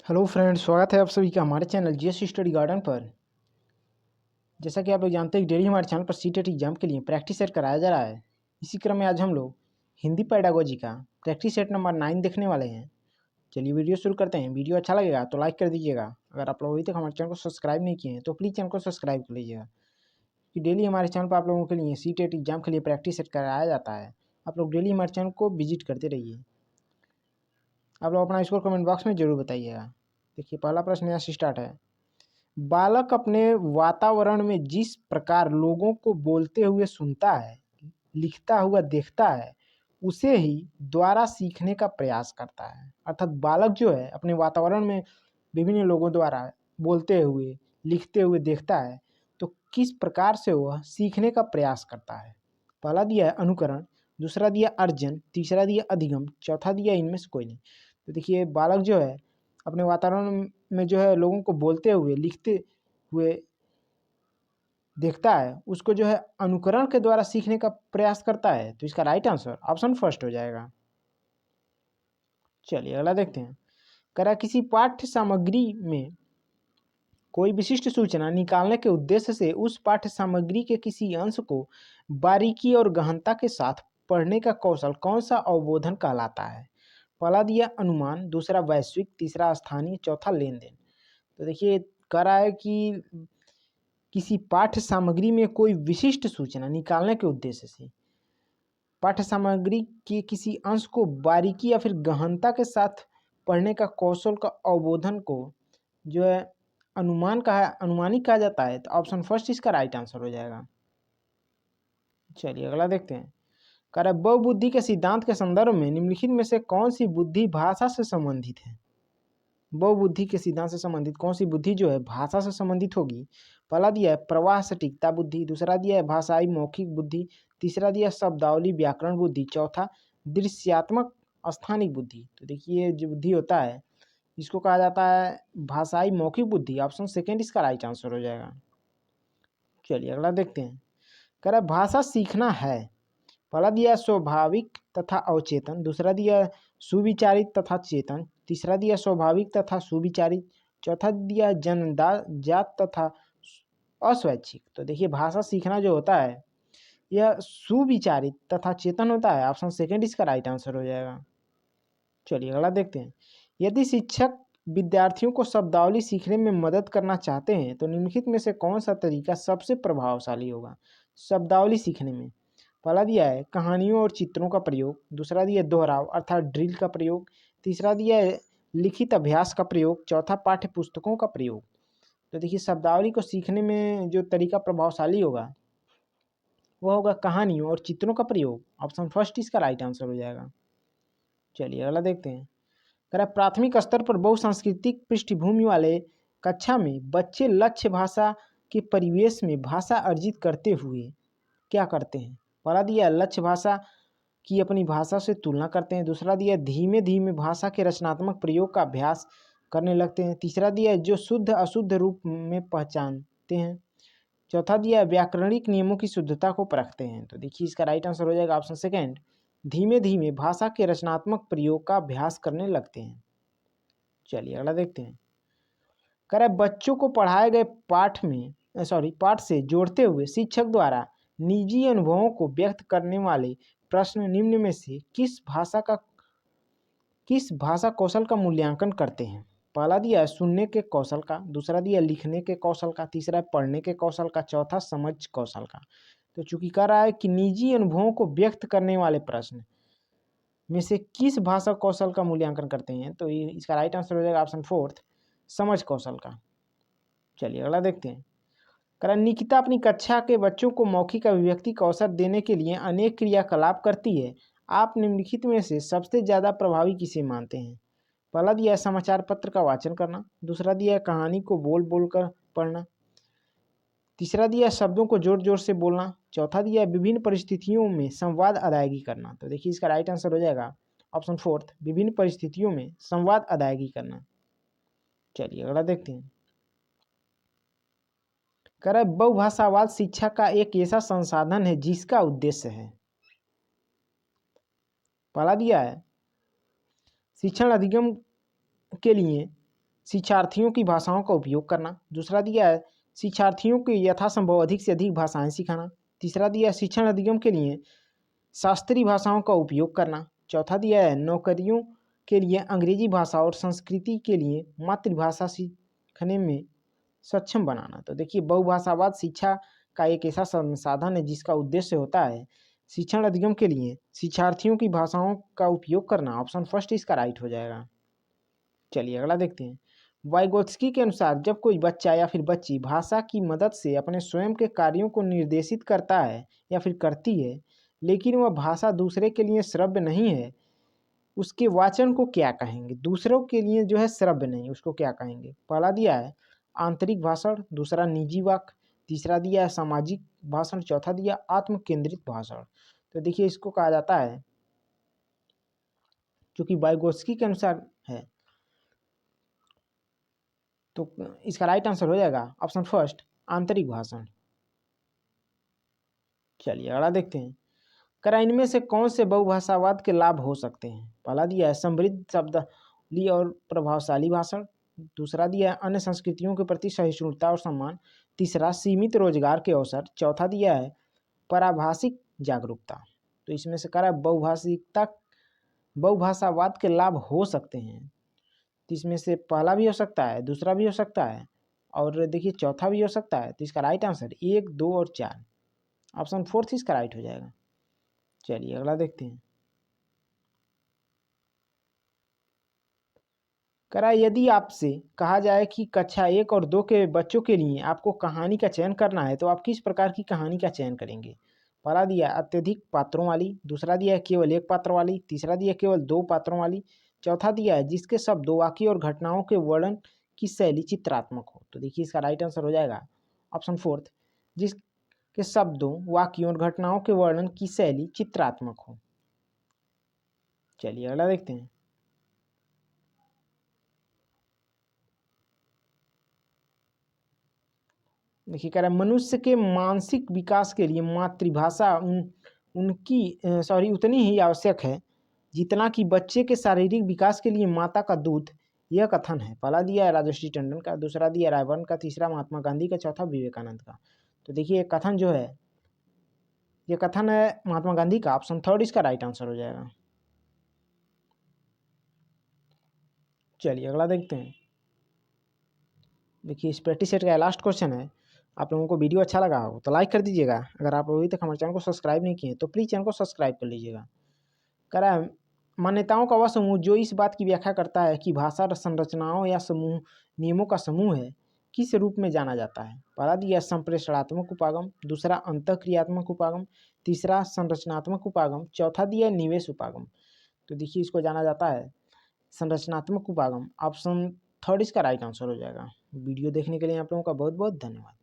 Hello friends, स्वागत है आप सभी का हमारे चैनल जीएस स्टडी गार्डन पर। जैसा कि आप लोग जानते हैं, डेली हमारे चैनल पर सीटेट एग्जाम के लिए प्रैक्टिस सेट कराया जा रहा है। इसी क्रम में आज हम लोग हिंदी पेडागोजी का प्रैक्टिस सेट नंबर 9 देखने वाले हैं। चलिए वीडियो शुरू करते हैं। वीडियो अच्छा लगेगा तो लाइक कर दीजिएगा। अगर आप लोग अभी तक हमारे चैनल को सब्सक्राइब नहीं किए हैं तो प्लीज़ चैनल को सब्सक्राइब कर लीजिएगा, कि डेली हमारे चैनल पर आप लोगों के लिए सीटेट एग्जाम के लिए प्रैक्टिस सेट कराया जाता है। आप लोग डेली हमारे चैनल को विजिट करते रहिए। आप लोग अपना स्कोर कमेंट बॉक्स में जरूर बताइएगा। देखिए, पहला प्रश्न यहाँ से स्टार्ट है। बालक अपने वातावरण में जिस प्रकार लोगों को बोलते हुए सुनता है, लिखता हुआ देखता है, उसे ही द्वारा सीखने का प्रयास करता है। अर्थात बालक जो है अपने वातावरण में विभिन्न लोगों द्वारा बोलते हुए, लिखते हुए देखता है, तो किस प्रकार से वह सीखने का प्रयास करता है। पहला दिया है अनुकरण, दूसरा दिया अर्जन, तीसरा दिया अधिगम, चौथा दिया इनमें से कोई नहीं। तो देखिए, बालक जो है अपने वातावरण में जो है लोगों को बोलते हुए, लिखते हुए देखता है, उसको जो है अनुकरण के द्वारा सीखने का प्रयास करता है। तो इसका राइट आंसर ऑप्शन फर्स्ट हो जाएगा। चलिए अगला देखते हैं। करा किसी पाठ्य सामग्री में कोई विशिष्ट सूचना निकालने के उद्देश्य से उस पाठ्य सामग्री के किसी अंश को बारीकी और गहनता के साथ पढ़ने का कौशल कौन सा अवबोधन कहलाता है। पहला दिया अनुमान, दूसरा वैश्विक, तीसरा स्थानीय, चौथा लेन देन। तो देखिए, कह रहा है कि किसी पाठ्य सामग्री में कोई विशिष्ट सूचना निकालने के उद्देश्य से पाठ्य सामग्री के किसी अंश को बारीकी या फिर गहनता के साथ पढ़ने का कौशल का अवबोधन को जो है अनुमानिक कहा जाता है। तो ऑप्शन फर्स्ट इसका राइट आंसर हो जाएगा। चलिए अगला देखते हैं। कह रहा है बहुबुद्धि के सिद्धांत के संदर्भ में निम्नलिखित में से कौन सी बुद्धि भाषा से संबंधित है। बहुबुद्धि के सिद्धांत से संबंधित कौन सी बुद्धि जो है भाषा से संबंधित होगी। पहला दिया है प्रवाह सटीकता बुद्धि, दूसरा दिया है भाषाई मौखिक बुद्धि, तीसरा दिया शब्दावली व्याकरण बुद्धि, चौथा दृश्यात्मक स्थानिक बुद्धि। तो देखिए, जो बुद्धि होता है इसको कहा जाता है भाषाई मौखिक बुद्धि। ऑप्शन सेकेंड इसका राइट आंसर हो जाएगा। चलिए अगला देखते हैं। कह रहा है भाषा सीखना है। पहला दिया स्वाभाविक तथा अवचेतन, दूसरा दिया सुविचारित तथा चेतन, तीसरा दिया स्वाभाविक तथा सुविचारित, चौथा दिया जन्मजात तथा अस्वैच्छिक। तो देखिए, भाषा सीखना जो होता है यह सुविचारित तथा चेतन होता है। ऑप्शन सेकेंड इसका राइट आंसर हो जाएगा। चलिए अगला देखते हैं। यदि शिक्षक विद्यार्थियों को शब्दावली सीखने में मदद करना चाहते हैं तो निम्नलिखित में से कौन सा तरीका सबसे प्रभावशाली होगा शब्दावली सीखने में। पहला दिया है कहानियों और चित्रों का प्रयोग, दूसरा दिया दोहराव अर्थात ड्रिल का प्रयोग, तीसरा दिया है लिखित अभ्यास का प्रयोग, चौथा पाठ्य पुस्तकों का प्रयोग। तो देखिए, शब्दावली को सीखने में जो तरीका प्रभावशाली होगा वह होगा कहानियों और चित्रों का प्रयोग। ऑप्शन फर्स्ट इसका राइट आंसर हो जाएगा। चलिए अगला देखते हैं। कह रहा है प्राथमिक स्तर पर बहुसांस्कृतिक पृष्ठभूमि वाले कक्षा में बच्चे लक्ष्य भाषा के परिवेश में भाषा अर्जित करते हुए क्या करते हैं। पहला दिया लक्ष्य भाषा की अपनी भाषा से तुलना करते हैं, दूसरा दिया धीमे धीमे भाषा के रचनात्मक प्रयोग का अभ्यास करने लगते हैं, तीसरा दिया जो शुद्ध अशुद्ध रूप में पहचानते हैं, चौथा दिया व्याकरणिक नियमों की शुद्धता को परखते हैं। तो देखिए, इसका राइट आंसर हो जाएगा ऑप्शन सेकेंड, धीमे धीमे भाषा के रचनात्मक प्रयोग का अभ्यास करने लगते हैं। चलिए अगला देखते हैं। कह रहा है बच्चों को पढ़ाए गए पाठ से जोड़ते हुए शिक्षक द्वारा निजी अनुभवों को व्यक्त करने वाले प्रश्न निम्न में से किस भाषा कौशल का मूल्यांकन करते हैं। पहला दिया है सुनने के कौशल का, दूसरा दिया लिखने के कौशल का, तीसरा पढ़ने के कौशल का, चौथा समझ कौशल का। तो चूंकि कह रहा है कि निजी अनुभवों को व्यक्त करने वाले प्रश्न में से किस भाषा कौशल का मूल्यांकन करते हैं, तो इसका राइट आंसर हो जाएगा ऑप्शन फोर्थ, समझ कौशल का। चलिए अगला देखते हैं। कारण निकिता अपनी कक्षा के बच्चों को मौखिक अभिव्यक्ति का अवसर देने के लिए अनेक क्रियाकलाप करती है। आप निम्नलिखित में से सबसे ज़्यादा प्रभावी किसे मानते हैं। पहला दिया है समाचार पत्र का वाचन करना, दूसरा दिया है कहानी को बोल बोल कर पढ़ना, तीसरा दिया है शब्दों को जोर जोर से बोलना, चौथा दिया है विभिन्न परिस्थितियों में संवाद अदायगी करना। तो देखिए, इसका राइट आंसर हो जाएगा ऑप्शन फोर्थ, विभिन्न परिस्थितियों में संवाद अदायगी करना। चलिए अगला देखते हैं। कह रहा है बहुभाषावाद शिक्षा का एक ऐसा संसाधन है जिसका उद्देश्य है। पहला दिया है शिक्षण अधिगम के लिए शिक्षार्थियों की भाषाओं का उपयोग करना। दूसरा दिया है शिक्षार्थियों को यथासंभव अधिक से अधिक भाषाएं सिखाना। तीसरा दिया है शिक्षण अधिगम के लिए शास्त्रीय भाषाओं का उपयोग करना। चौथा दिया है नौकरियों के लिए अंग्रेजी भाषा और संस्कृति के लिए मातृभाषा सीखने में सक्षम बनाना। तो देखिए बहुभाषावाद शिक्षा का एक ऐसा संसाधन है जिसका उद्देश्य होता है शिक्षण अधिगम के लिए शिक्षार्थियों की भाषाओं का उपयोग करना। ऑप्शन फर्स्ट इसका राइट हो जाएगा। चलिए अगला देखते हैं। वाइगोत्स्की के अनुसार जब कोई बच्चा या फिर बच्ची भाषा की मदद से अपने स्वयं के कार्यों को निर्देशित करता है या फिर करती है, लेकिन वह भाषा दूसरे के लिए श्रव्य नहीं है, उसके वाचन को क्या कहेंगे? दूसरों के लिए जो है श्रव्य नहीं, उसको क्या कहेंगे? पहला दिया है आंतरिक भाषण, दूसरा निजी वाक्य, तीसरा दिया है सामाजिक भाषण, चौथा दिया आत्म केंद्रित भाषण। तो देखिए इसको कहा जाता है, क्योंकि वाइगोत्स्की के अनुसार है, तो इसका राइट आंसर हो जाएगा ऑप्शन फर्स्ट आंतरिक भाषण। चलिए अगला देखते हैं। करा इनमें से कौन से बहुभाषावाद के लाभ हो सकते हैं? पहला दिया है समृद्ध शब्दावली और प्रभावशाली भाषण, दूसरा दिया है अन्य संस्कृतियों के प्रति सहिष्णुता और सम्मान, तीसरा सीमित रोजगार के अवसर, चौथा दिया है पराभाषिक जागरूकता। तो इसमें से करा बहुभाषावाद के लाभ हो सकते हैं, तो इसमें से पहला भी हो सकता है, दूसरा भी हो सकता है और देखिए चौथा भी हो सकता है। तो इसका राइट आंसर 1, 2 और 4, ऑप्शन फोर्थ इसका राइट हो जाएगा। चलिए अगला देखते हैं। करा यदि आपसे कहा जाए कि कक्षा 1 और 2 के बच्चों के लिए आपको कहानी का चयन करना है, तो आप किस प्रकार की कहानी का चयन करेंगे? पहला दिया अत्यधिक पात्रों वाली, दूसरा दिया है केवल एक पात्र वाली, तीसरा दिया केवल 2 पात्रों वाली, चौथा दिया है जिसके शब्दों वाक्य और घटनाओं के वर्णन की शैली चित्रात्मक हो। तो देखिए इसका राइट आंसर हो जाएगा ऑप्शन फोर्थ, जिसके शब्दों वाक्यों और घटनाओं के वर्णन की शैली चित्रात्मक हो। चलिए अगला देखते हैं। देखिए कह रहा है मनुष्य के मानसिक विकास के लिए मातृभाषा उतनी ही आवश्यक है जितना कि बच्चे के शारीरिक विकास के लिए माता का दूध। यह कथन है। पहला दिया है राजर्षि टंडन का, दूसरा दिया है रायबर्न का, तीसरा महात्मा गांधी का, चौथा विवेकानंद का। तो देखिए ये कथन जो है, ये कथन है महात्मा गांधी का। ऑप्शन थर्ड इसका राइट आंसर हो जाएगा। चलिए अगला देखते हैं। देखिए इस प्रैक्टिस सेट का लास्ट क्वेश्चन है। आप लोगों को वीडियो अच्छा लगा हो तो लाइक कर दीजिएगा। अगर आप अभी तक हमारे चैनल को सब्सक्राइब नहीं किए तो प्लीज़ चैनल को सब्सक्राइब कर लीजिएगा। कह रहा है मान्यताओं का वह समूह जो इस बात की व्याख्या करता है कि भाषा संरचनाओं या समूह नियमों का समूह है, किस रूप में जाना जाता है? पहला दिया संप्रेषणात्मक उपागम, दूसरा अंतःक्रियात्मक उपागम, तीसरा संरचनात्मक उपागम, चौथा दिया निवेश उपागम। तो देखिए इसको जाना जाता है संरचनात्मक उपागम। ऑप्शन थर्ड इसका राइट आंसर हो जाएगा। वीडियो देखने के लिए आप लोगों का बहुत बहुत धन्यवाद।